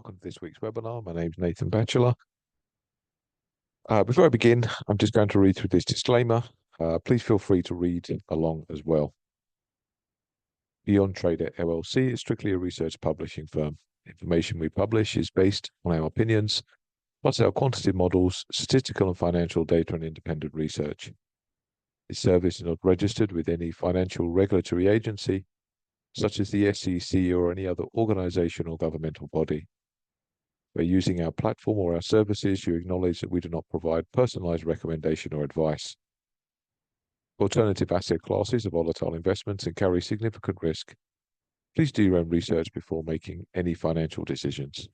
welcome to this week's webinar. My name is Nathan Batchelor. Before I begin, I'm just going to read through this disclaimer. Please feel free to read along as well. Beyond Trader LLC is strictly a research publishing firm. Information we publish is based on our opinions, plus our quantitative models, statistical and financial data, and independent research. This service is not registered with any financial regulatory agency, such as the SEC or any other organization or governmental body. By using our platform or our services, you acknowledge that we do not provide personalized recommendation or advice. Alternative asset classes are volatile investments and carry significant risk. Please do your own research before making any financial decisions.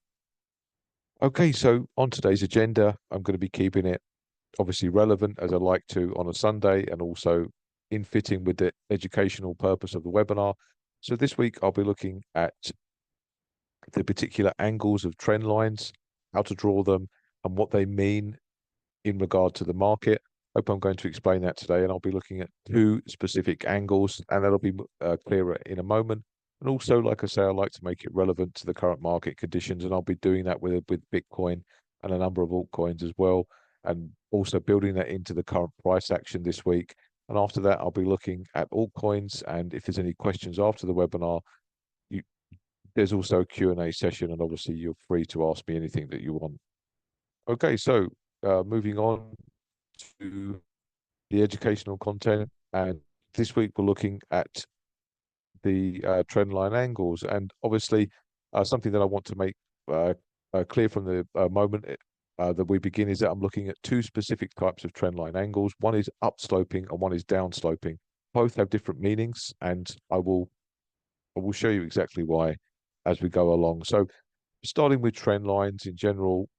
Okay, so on today's agenda, I'm going to be keeping it obviously relevant as I like to on a Sunday, and also in fitting with the educational purpose of the webinar. So this week I'll be looking at the particular angles of trend lines, how to draw them, and what they mean in regard to the market. Hope I'm going to explain that today, and I'll be looking at two specific angles, and that'll be clearer in a moment. And also, like I say, I like to make it relevant to the current market conditions, and I'll be doing that with Bitcoin and a number of altcoins as well, and also building that into the current price action this week. And after that, I'll be looking at altcoins, and if there's any questions after the webinar, there's also a Q&A session, and obviously you're free to ask me anything that you want. Okay, so moving on to the educational content, and this week we're looking at the trend line angles, and obviously something that I want to make clear from the moment that we begin is that I'm looking at two specific types of trend line angles. One is upsloping and one is downsloping. Both have different meanings, and I will show you exactly why as we go along. So starting with trend lines in general,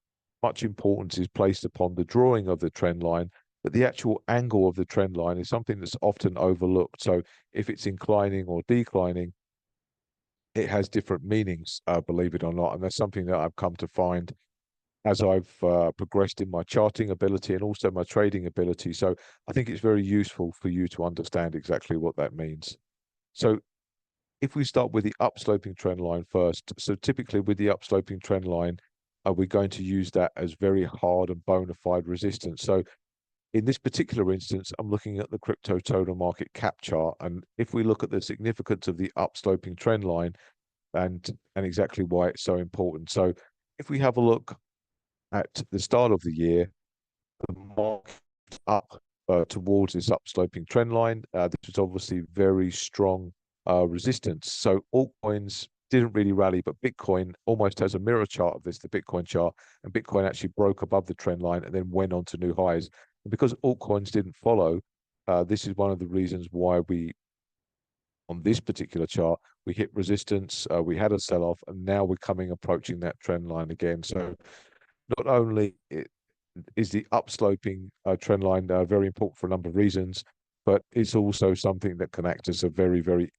much importance is placed upon the drawing of the trend line, but the actual angle of the trend line is something that's often overlooked. So if it's inclining or declining, it has different meanings, believe it or not. And that's something that I've come to find as I've progressed in my charting ability and also my trading ability. So I think it's very useful for you to understand exactly what that means. So if we start with the upsloping trend line first, so typically with the upsloping trend line, we're going to use that as very hard and bona fide resistance. So in this particular instance, I'm looking at the crypto total market cap chart. And if we look at the significance of the upsloping trend line and exactly why it's so important. So if we have a look at the start of the year, the market up towards this upsloping trend line. This was obviously very strong resistance. So altcoins didn't really rally, but Bitcoin almost has a mirror chart of this, the Bitcoin chart, and Bitcoin actually broke above the trend line and then went on to new highs. And because altcoins didn't follow, this is one of the reasons why we, on this particular chart, we hit resistance, we had a sell-off, and now we're approaching that trend line again. So not only is the upsloping trend line very important for a number of reasons, but it's also something that can act as a very, very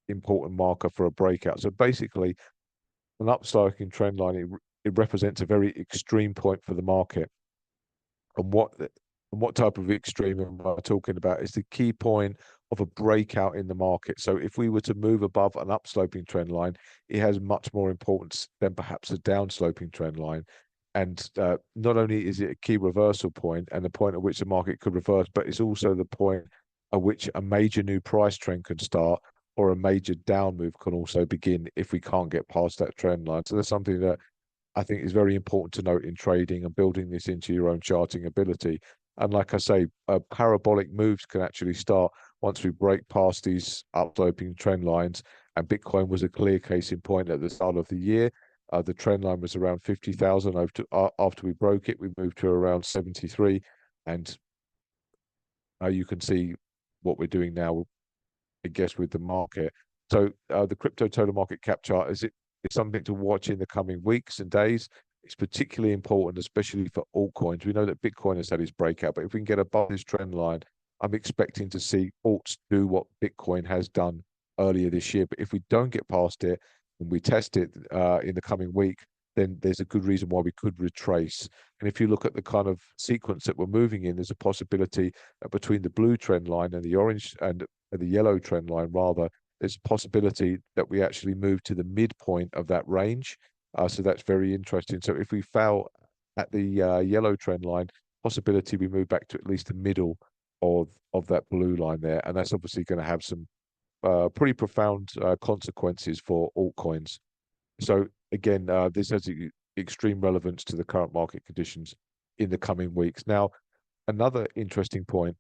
important marker for a breakout. So basically, an upsloping trend line, it represents a very extreme point for the market. And what type of extreme am I talking about? Is the key point of a breakout in the market. So if we were to move above an upsloping trend line, it has much more importance than perhaps a downsloping trend line. And not only is it a key reversal point and the point at which the market could reverse, but it's also the point at which a major new price trend can start, or a major down move can also begin if we can't get past that trend line. So that's something that I think is very important to note in trading and building this into your own charting ability. And like I say, parabolic moves can actually start once we break past these upsloping trend lines. And Bitcoin was a clear case in point at the start of the year. The trend line was around 50,000. After we broke it, we moved to around 73. And you can see what we're doing now, I guess, with the market. So the crypto total market cap chart it's something to watch in the coming weeks and days. It's particularly important, especially for altcoins. We know that Bitcoin has had its breakout, but if we can get above this trend line, I'm expecting to see alts do what Bitcoin has done earlier this year. But if we don't get past it and we test it in the coming week, then there's a good reason why we could retrace. And if you look at the kind of sequence that we're moving in, there's a possibility that between the blue trend line and the orange and the yellow trend line, rather, there's a possibility that we actually move to the midpoint of that range. So that's very interesting. So if we fail at the yellow trend line, possibility we move back to at least the middle of that blue line there, and that's obviously going to have some pretty profound consequences for altcoins. So again, this has extreme relevance to the current market conditions in the coming weeks. Now, another interesting point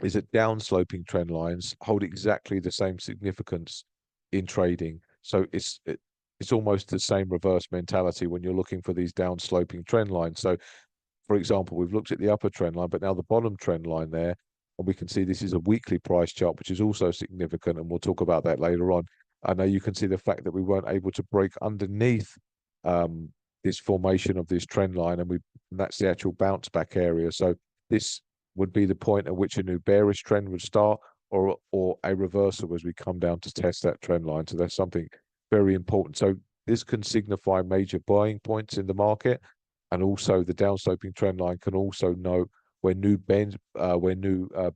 is that downsloping trend lines hold exactly the same significance in trading. So it's almost the same reverse mentality when you're looking for these downsloping trend lines. So for example, we've looked at the upper trend line, but now the bottom trend line there, and we can see this is a weekly price chart, which is also significant, and we'll talk about that later on. I know you can see the fact that we weren't able to break underneath um, this formation of this trend line, and that's the actual bounce back area. So this would be the point at which a new bearish trend would start, or a reversal as we come down to test that trend line. So that's something very important. So this can signify major buying points in the market, and also the downsloping trend line can also know when new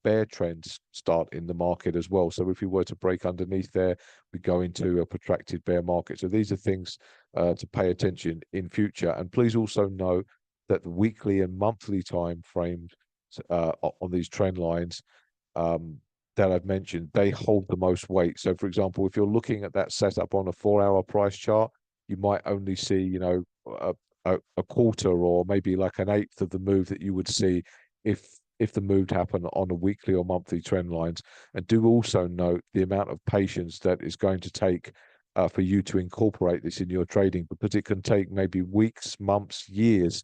bear trends start in the market as well. So if we were to break underneath there, we go into a protracted bear market. So these are things to pay attention in future. And please also know that the weekly and monthly time frames on these trend lines um, that I've mentioned, they hold the most weight. So, for example, if you're looking at that setup on a 4-hour price chart, you might only see, a quarter or maybe like an eighth of the move that you would see if the move happened on a weekly or monthly trend lines. And do also note the amount of patience that is going to take for you to incorporate this in your trading, because it can take maybe weeks, months, years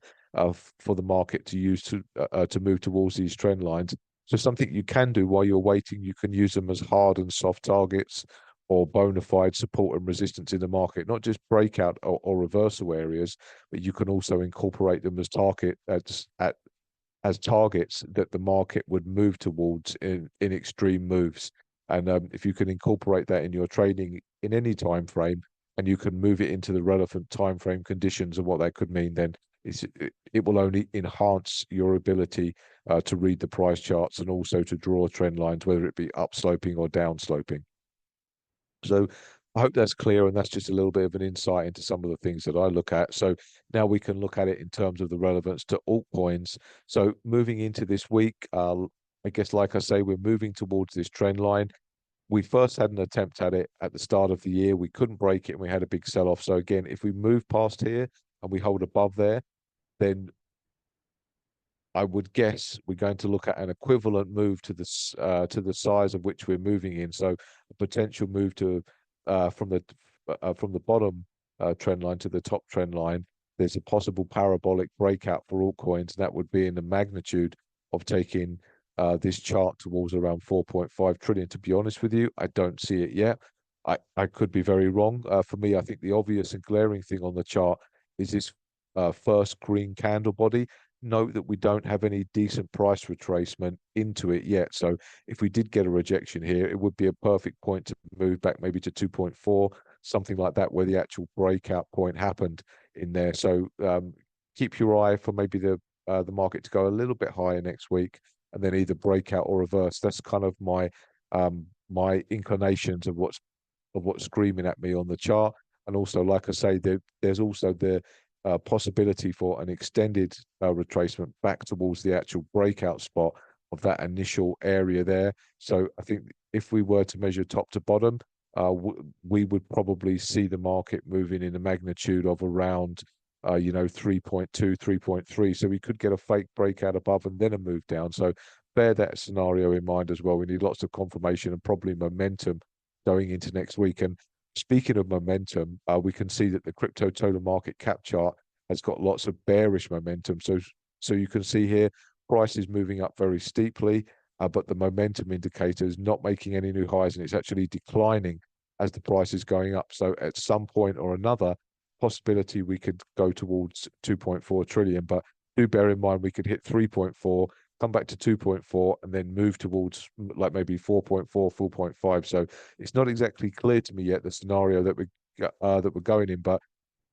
for the market to use to move towards these trend lines. So something you can do while you're waiting, you can use them as hard and soft targets or bona fide support and resistance in the market, not just breakout or reversal areas, but you can also incorporate them as as targets that the market would move towards in extreme moves. And if you can incorporate that in your trading in any time frame, and you can move it into the relevant time frame conditions and what that could mean, then it will only enhance your ability to read the price charts and also to draw trend lines, whether it be upsloping or downsloping. So I hope that's clear, and that's just a little bit of an insight into some of the things that I look at. So now we can look at it in terms of the relevance to altcoins. So moving into this week, I guess, like I say, we're moving towards this trend line. We first had an attempt at it at the start of the year. We couldn't break it, and we had a big sell-off. So again, if we move past here and we hold above there, then I would guess we're going to look at an equivalent move to the size of which we're moving in. So a potential move to from the bottom trend line to the top trend line. There's a possible parabolic breakout for altcoins, and that would be in the magnitude of taking this chart towards around 4.5 trillion. To be honest with you, I don't see it yet. I could be very wrong. For me, I think the obvious and glaring thing on the chart is this first green candle body. Note that we don't have any decent price retracement into it yet. So if we did get a rejection here, it would be a perfect point to move back maybe to 2.4, something like that, where the actual breakout point happened in there. So keep your eye for maybe the market to go a little bit higher next week, and then either breakout or reverse. That's kind of my inclinations of what's screaming at me on the chart. And also, like I say, there's also the possibility for an extended retracement back towards the actual breakout spot of that initial area there. So I think if we were to measure top to bottom, we would probably see the market moving in a magnitude of around 3.2, 3.3. So we could get a fake breakout above and then a move down. So bear that scenario in mind as well. We need lots of confirmation and probably momentum going into next week. And speaking of momentum, we can see that the crypto total market cap chart has got lots of bearish momentum. So you can see here, price is moving up very steeply, but the momentum indicator is not making any new highs, and it's actually declining as the price is going up. So at some point or another, possibility we could go towards 2.4 trillion. But do bear in mind, we could hit 3.4, come back to 2.4, and then move towards like maybe 4.4, 4.5. So it's not exactly clear to me yet the scenario that we're going in. But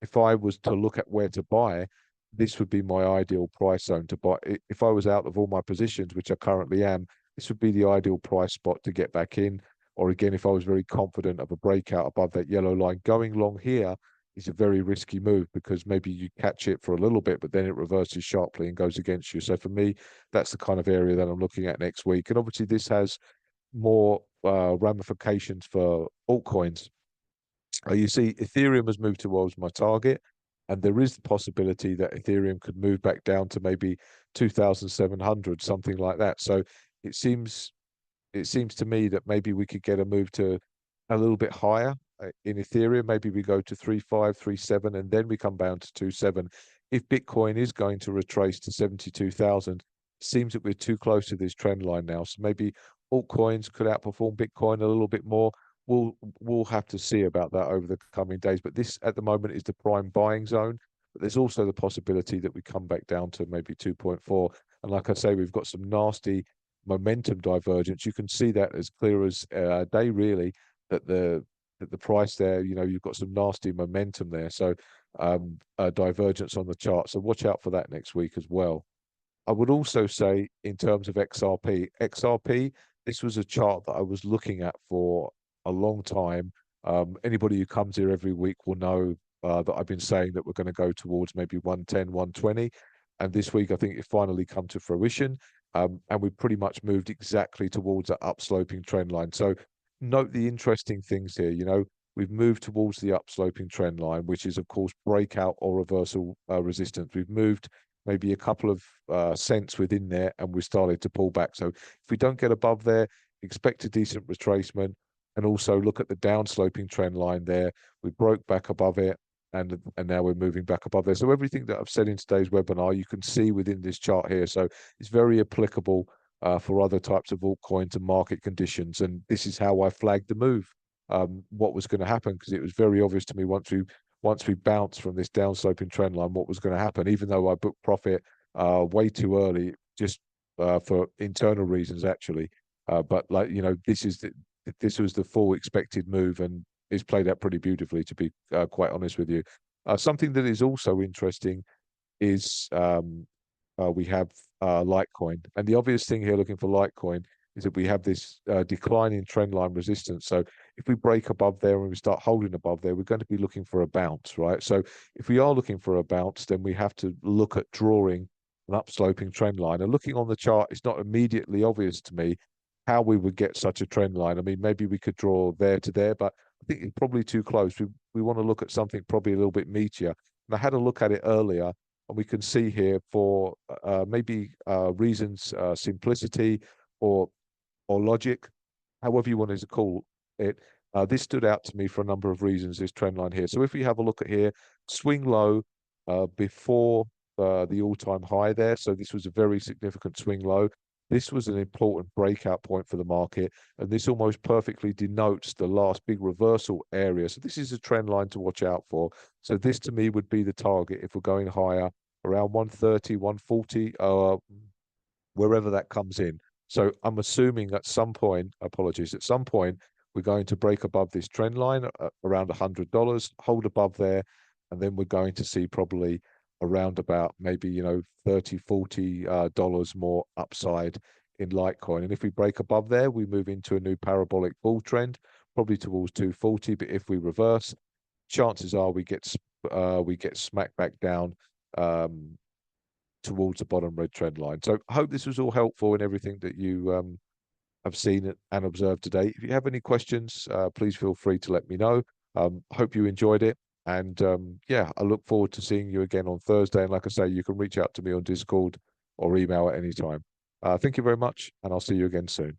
if I was to look at where to buy, this would be my ideal price zone to buy. If I was out of all my positions, which I currently am, this would be the ideal price spot to get back in. Or again, if I was very confident of a breakout above that yellow line, going long here is a very risky move because maybe you catch it for a little bit, but then it reverses sharply and goes against you. So for me, that's the kind of area that I'm looking at next week. And obviously, this has more ramifications for altcoins. You see, Ethereum has moved towards my target, and there is the possibility that Ethereum could move back down to maybe 2,700, something like that. So it seems it seems to me that maybe we could get a move to a little bit higher in Ethereum. Maybe we go to 3.5, 3.7, and then we come down to 2.7. If Bitcoin is going to retrace to 72,000, seems that we're too close to this trend line now. So maybe altcoins could outperform Bitcoin a little bit more. We'll have to see about that over the coming days. But this at the moment is the prime buying zone. But there's also the possibility that we come back down to maybe 2.4. And like I say, we've got some nasty momentum divergence. You can see that as clear as day, really, that the price there, you've got some nasty momentum there. So divergence on the chart. So watch out for that next week as well. I would also say in terms of XRP, this was a chart that I was looking at for a long time. Anybody who comes here every week will know that I've been saying that we're going to go towards maybe 110, 120. And this week, I think it finally come to fruition. And we've pretty much moved exactly towards that upsloping trend line. So note the interesting things here. We've moved towards the upsloping trend line, which is, of course, breakout or reversal resistance. We've moved maybe a couple of cents within there, and we started to pull back. So if we don't get above there, expect a decent retracement, and also look at the downsloping trend line there. We broke back above it, and now we're moving back above there. So everything that I've said in today's webinar, you can see within this chart here. So it's very applicable for other types of altcoins and market conditions. And this is how I flagged the move, what was going to happen, because it was very obvious to me once we bounced from this downsloping trend line, what was going to happen, even though I booked profit way too early, just for internal reasons, actually. But this was the full expected move, and it's played out pretty beautifully, to be quite honest with you. Something that is also interesting is we have Litecoin. And the obvious thing here looking for Litecoin is that we have this declining trend line resistance. So if we break above there and we start holding above there, we're going to be looking for a bounce, right? So if we are looking for a bounce, then we have to look at drawing an upsloping trend line. And looking on the chart, it's not immediately obvious to me how we would get such a trend line. I mean, maybe we could draw there to there, but I think it's probably too close. We want to look at something probably a little bit meatier. And I had a look at it earlier, and we can see here for maybe reasons, simplicity or logic, however you wanted to call it. This stood out to me for a number of reasons, this trend line here. So if we have a look at here, swing low before the all-time high there. So this was a very significant swing low. This was an important breakout point for the market, and this almost perfectly denotes the last big reversal area. So this is a trend line to watch out for. So this to me would be the target if we're going higher, around 130, 140, wherever that comes in. So I'm assuming at some point, apologies, at some point, we're going to break above this trend line around $100, hold above there, and then we're going to see probably around about maybe, $30, $40 more upside in Litecoin. And if we break above there, we move into a new parabolic bull trend, probably towards 240. But if we reverse, chances are we get smacked back down towards the bottom red trend line. So I hope this was all helpful in everything that you have seen and observed today. If you have any questions, please feel free to let me know. Hope you enjoyed it. And yeah, I look forward to seeing you again on Thursday. And like I say, you can reach out to me on Discord or email at any time. Thank you very much, and I'll see you again soon.